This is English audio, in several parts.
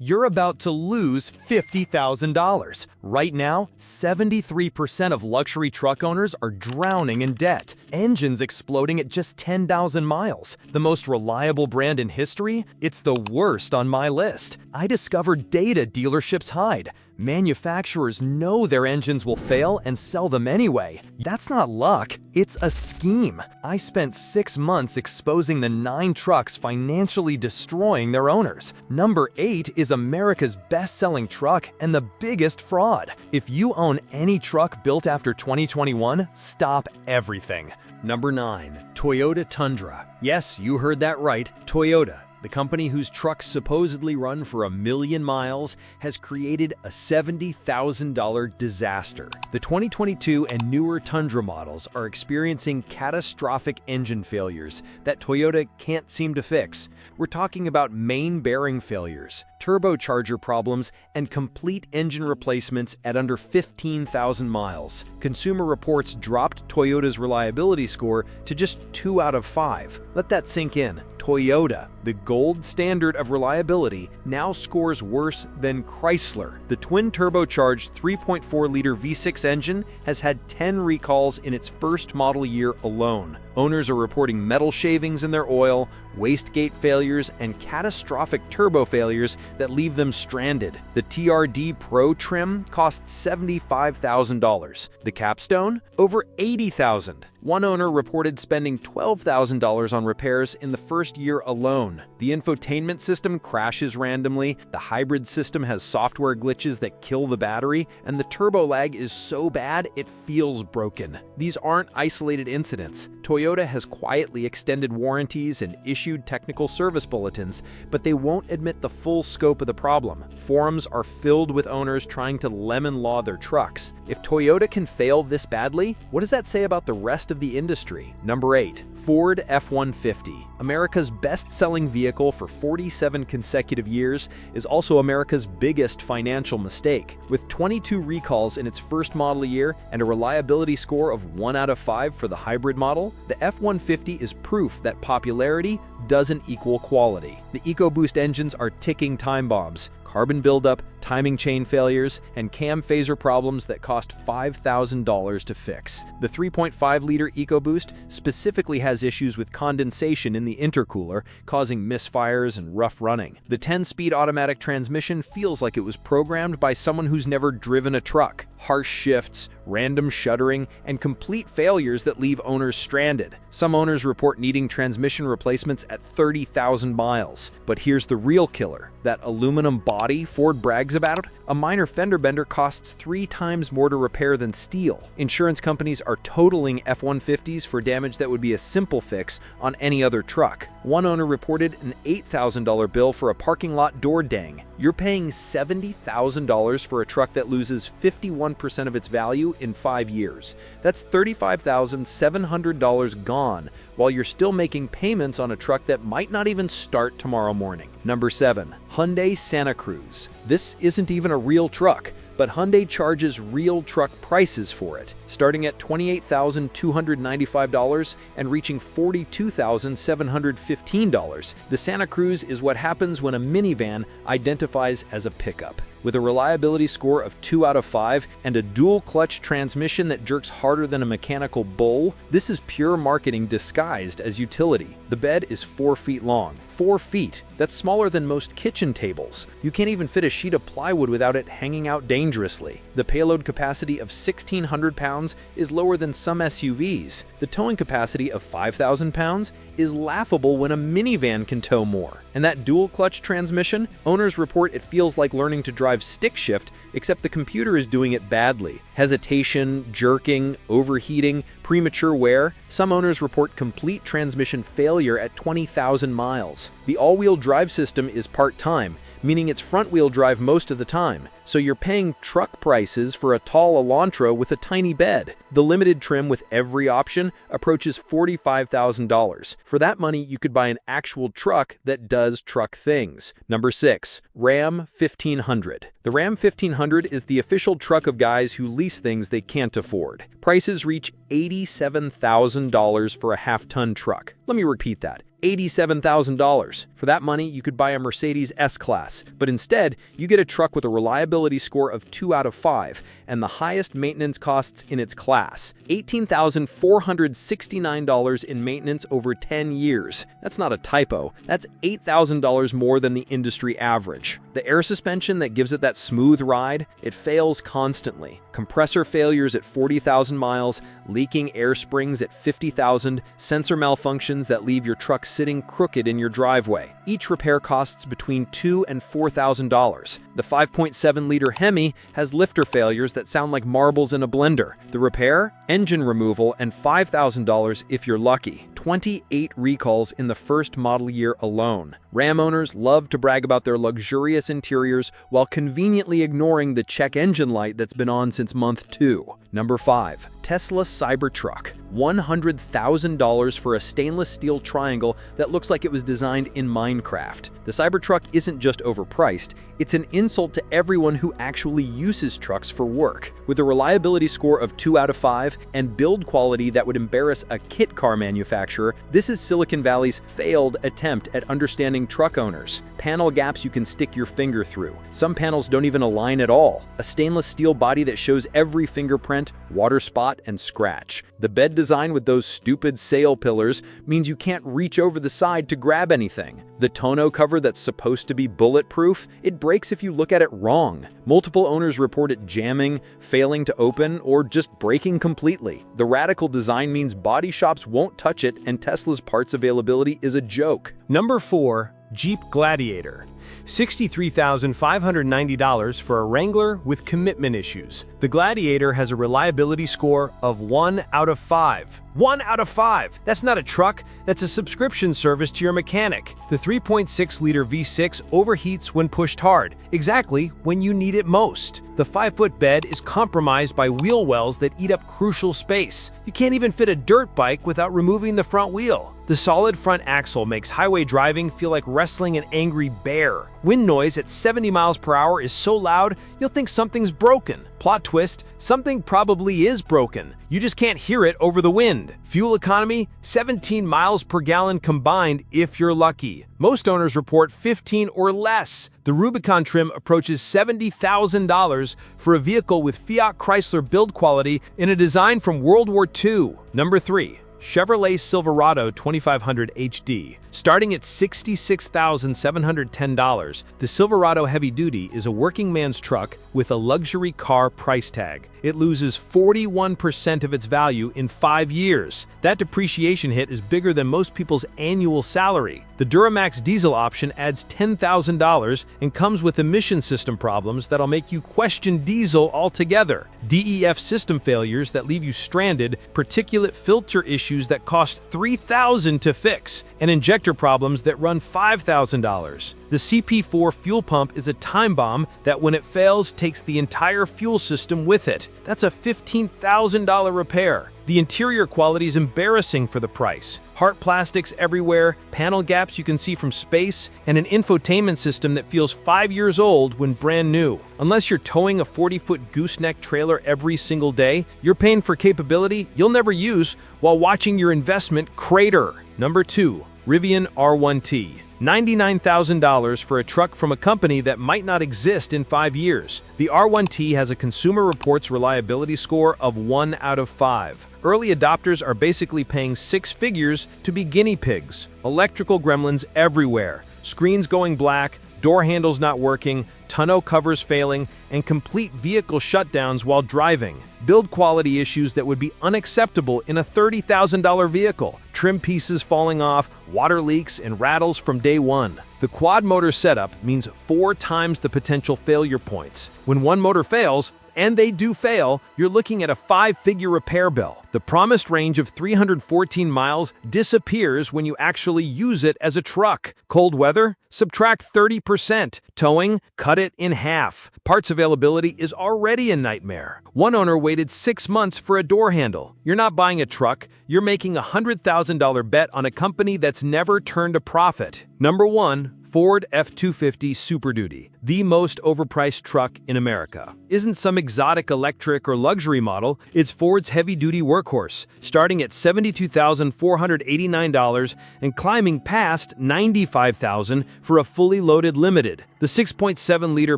You're about to lose $50,000. Right now, 73% of luxury truck owners are drowning in debt. Engines exploding at just 10,000 miles. The most reliable brand in history? It's the worst on my list. I discovered data dealerships hide. Manufacturers know their engines will fail and sell them anyway. That's not luck, it's a scheme. I spent 6 months exposing the 9 trucks financially destroying their owners. Number 8 is America's best-selling truck and the biggest fraud. If you own any truck built after 2021, stop everything. Number 9. Toyota Tundra. Yes, you heard that right, Toyota. The company whose trucks supposedly run for 1 million miles has created a $70,000 disaster. The 2022 and newer Tundra models are experiencing catastrophic engine failures that Toyota can't seem to fix. We're talking about main bearing failures, turbocharger problems, and complete engine replacements at under 15,000 miles. Consumer Reports dropped Toyota's reliability score to just 2 out of 5. Let that sink in. Toyota, the gold standard of reliability, now scores worse than Chrysler. The twin-turbocharged 3.4-liter V6 engine has had 10 recalls in its first model year alone. Owners are reporting metal shavings in their oil, wastegate failures, and catastrophic turbo failures that leave them stranded. The TRD Pro trim costs $75,000. The capstone? Over $80,000. One owner reported spending $12,000 on repairs in the first year alone. The infotainment system crashes randomly, the hybrid system has software glitches that kill the battery, and the turbo lag is so bad it feels broken. These aren't isolated incidents. Toyota has quietly extended warranties and issued technical service bulletins, but they won't admit the full scope of the problem. Forums are filled with owners trying to lemon law their trucks. If Toyota can fail this badly, what does that say about the rest of the industry? Number 8. Ford F-150. America's best-selling vehicle for 47 consecutive years is also America's biggest financial mistake. With 22 recalls in its first model year and a reliability score of 1 out of 5 for the hybrid model, the F-150 is proof that popularity doesn't equal quality. The EcoBoost engines are ticking time bombs, carbon buildup, timing chain failures, and cam phaser problems that cost $5,000 to fix. The 3.5-liter EcoBoost specifically has issues with condensation in the intercooler, causing misfires and rough running. The 10-speed automatic transmission feels like it was programmed by someone who's never driven a truck. Harsh shifts, random shuddering, and complete failures that leave owners stranded. Some owners report needing transmission replacements at 30,000 miles. But here's the real killer. That aluminum body Ford brags about? A minor fender bender costs 3 times more to repair than steel. Insurance companies are totaling F-150s for damage that would be a simple fix on any other truck. One owner reported an $8,000 bill for a parking lot door dang. You're paying $70,000 for a truck that loses 51% of its value in 5 years. That's $35,700 gone, while you're still making payments on a truck that might not even start tomorrow morning. Number 7. Hyundai Santa Cruz. This isn't even a real truck, but Hyundai charges real truck prices for it, starting at $28,295 and reaching $42,715. The Santa Cruz is what happens when a minivan identifies as a pickup. With a reliability score of 2 out of 5 and a dual-clutch transmission that jerks harder than a mechanical bull, this is pure marketing disguised as utility. The bed is 4 feet long. 4 feet. That's smaller than most kitchen tables. You can't even fit a sheet of plywood without it hanging out dangerously. The payload capacity of 1,600 pounds is lower than some SUVs. The towing capacity of 5,000 pounds is laughable when a minivan can tow more. And that dual-clutch transmission, owners report it feels like learning to drive stick shift, except the computer is doing it badly. Hesitation, jerking, overheating, premature wear. Some owners report complete transmission failure at 20,000 miles. The all-wheel drive system is part-time, meaning it's front-wheel drive most of the time, so you're paying truck prices for a tall Elantra with a tiny bed. The limited trim with every option approaches $45,000. For that money, you could buy an actual truck that does truck things. Number 6. Ram 1500. The Ram 1500 is the official truck of guys who lease things they can't afford. Prices reach $87,000 for a half-ton truck. Let me repeat that. $87,000. For that money, you could buy a Mercedes S-Class, but instead, you get a truck with a reliability score of 2 out of 5 and the highest maintenance costs in its class. $18,469 in maintenance over 10 years. That's not a typo. That's $8,000 more than the industry average. The air suspension that gives it that smooth ride, it fails constantly. Compressor failures at 40,000 miles, leaking air springs at 50,000, sensor malfunctions that leave your truck sitting crooked in your driveway. Each repair costs between $2,000 and $4,000. The 5.7-liter Hemi has lifter failures that sound like marbles in a blender. The repair, engine removal, and $5,000 if you're lucky. 28 recalls in the first model year alone. Ram owners love to brag about their luxurious interiors while conveniently ignoring the check engine light that's been on since month 2. Number 5. Tesla Cybertruck. $100,000 for a stainless steel triangle that looks like it was designed in Minecraft. The Cybertruck isn't just overpriced, it's an insult to everyone who actually uses trucks for work. With a reliability score of 2 out of 5 and build quality that would embarrass a kit car manufacturer, this is Silicon Valley's failed attempt at understanding truck owners. Panel gaps you can stick your finger through. Some panels don't even align at all. A stainless steel body that shows every fingerprint, water spot, and scratch. The bed design with those stupid sail pillars means you can't reach over the side to grab anything. The tonneau cover that's supposed to be bulletproof, it breaks if you look at it wrong. Multiple owners report it jamming, failing to open, or just breaking completely. The radical design means body shops won't touch it, and Tesla's parts availability is a joke. Number 4. Jeep Gladiator. $63,590 for a Wrangler with commitment issues. The Gladiator has a reliability score of 1 out of 5. 1 out of 5! That's not a truck, that's a subscription service to your mechanic. The 3.6-liter V6 overheats when pushed hard, exactly when you need it most. The 5-foot bed is compromised by wheel wells that eat up crucial space. You can't even fit a dirt bike without removing the front wheel. The solid front axle makes highway driving feel like wrestling an angry bear. Wind noise at 70 miles per hour is so loud, you'll think something's broken. Plot twist, something probably is broken. You just can't hear it over the wind. Fuel economy, 17 miles per gallon combined if you're lucky. Most owners report 15 or less. The Rubicon trim approaches $70,000 for a vehicle with Fiat Chrysler build quality in a design from World War II. Number 3. Chevrolet Silverado 2500 HD. Starting at $66,710, the Silverado Heavy Duty is a working man's truck with a luxury car price tag. It loses 41% of its value in 5 years. That depreciation hit is bigger than most people's annual salary. The Duramax diesel option adds $10,000 and comes with emission system problems that'll make you question diesel altogether. DEF system failures that leave you stranded, particulate filter issues that cost $3,000 to fix, and injector problems that run $5,000. The CP4 fuel pump is a time bomb that when it fails takes the entire fuel system with it. That's a $15,000 repair. The interior quality is embarrassing for the price. Hard plastics everywhere, panel gaps you can see from space, and an infotainment system that feels 5 years old when brand new. Unless you're towing a 40-foot gooseneck trailer every single day, you're paying for capability you'll never use while watching your investment crater. Number 2. Rivian R1T. $99,000 for a truck from a company that might not exist in 5 years. The R1T has a Consumer Reports reliability score of 1 out of 5. Early adopters are basically paying 6 figures to be guinea pigs. Electrical gremlins everywhere. Screens going black, door handles not working, tonneau covers failing, and complete vehicle shutdowns while driving. Build quality issues that would be unacceptable in a $30,000 vehicle. Trim pieces falling off, water leaks, and rattles from day one. The quad motor setup means 4 times the potential failure points. When one motor fails, and they do fail, you're looking at a 5-figure repair bill. The promised range of 314 miles disappears when you actually use it as a truck. Cold weather? Subtract 30%. Towing? Cut it in half. Parts availability is already a nightmare. One owner waited 6 months for a door handle. You're not buying a truck, you're making a $100,000 bet on a company that's never turned a profit. Number 1. Ford F-250 Super Duty, the most overpriced truck in America. Isn't some exotic electric or luxury model, it's Ford's heavy-duty workhorse, starting at $72,489 and climbing past $95,000 for a fully loaded Limited. The 6.7-liter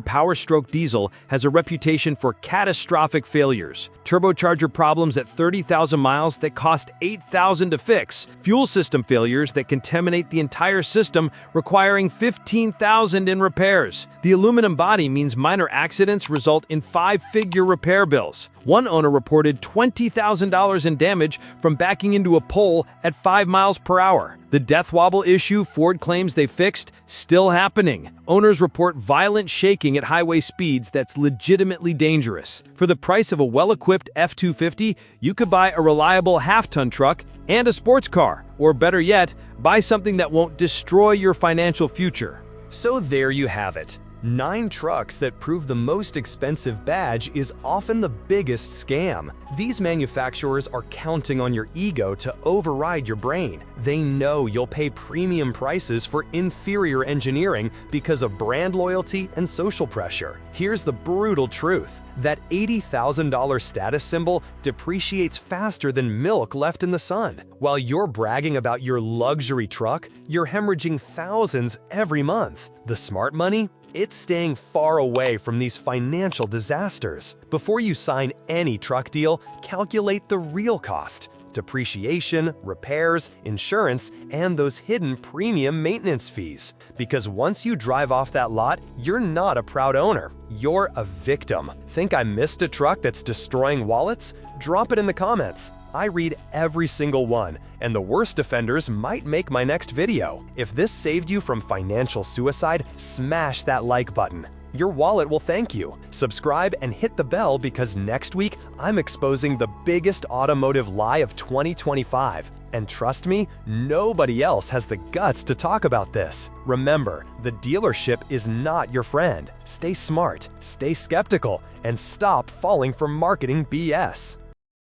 Power-stroke diesel has a reputation for catastrophic failures, turbocharger problems at 30,000 miles that cost $8,000 to fix, fuel system failures that contaminate the entire system, requiring $15,000 in repairs. The aluminum body means minor accidents result in five-figure repair bills. One owner reported $20,000 in damage from backing into a pole at 5 miles per hour. The death wobble issue Ford claims they fixed, still happening. Owners report violent shaking at highway speeds that's legitimately dangerous. For the price of a well-equipped F-250, you could buy a reliable half-ton truck and a sports car. Or better yet, buy something that won't destroy your financial future. So there you have it. 9 trucks that prove the most expensive badge is often the biggest scam. These manufacturers are counting on your ego to override your brain. They know you'll pay premium prices for inferior engineering because of brand loyalty and social pressure. Here's the brutal truth. That $80,000 status symbol depreciates faster than milk left in the sun. While you're bragging about your luxury truck, you're hemorrhaging thousands every month. The smart money? It's staying far away from these financial disasters. Before you sign any truck deal, calculate the real cost: depreciation, repairs, insurance, and those hidden premium maintenance fees. Because once you drive off that lot, you're not a proud owner. You're a victim. Think I missed a truck that's destroying wallets? Drop it in the comments. I read every single one, and the worst offenders might make my next video. If this saved you from financial suicide, smash that like button. Your wallet will thank you. Subscribe and hit the bell because next week, I'm exposing the biggest automotive lie of 2025. And trust me, nobody else has the guts to talk about this. Remember, the dealership is not your friend. Stay smart, stay skeptical, and stop falling for marketing BS.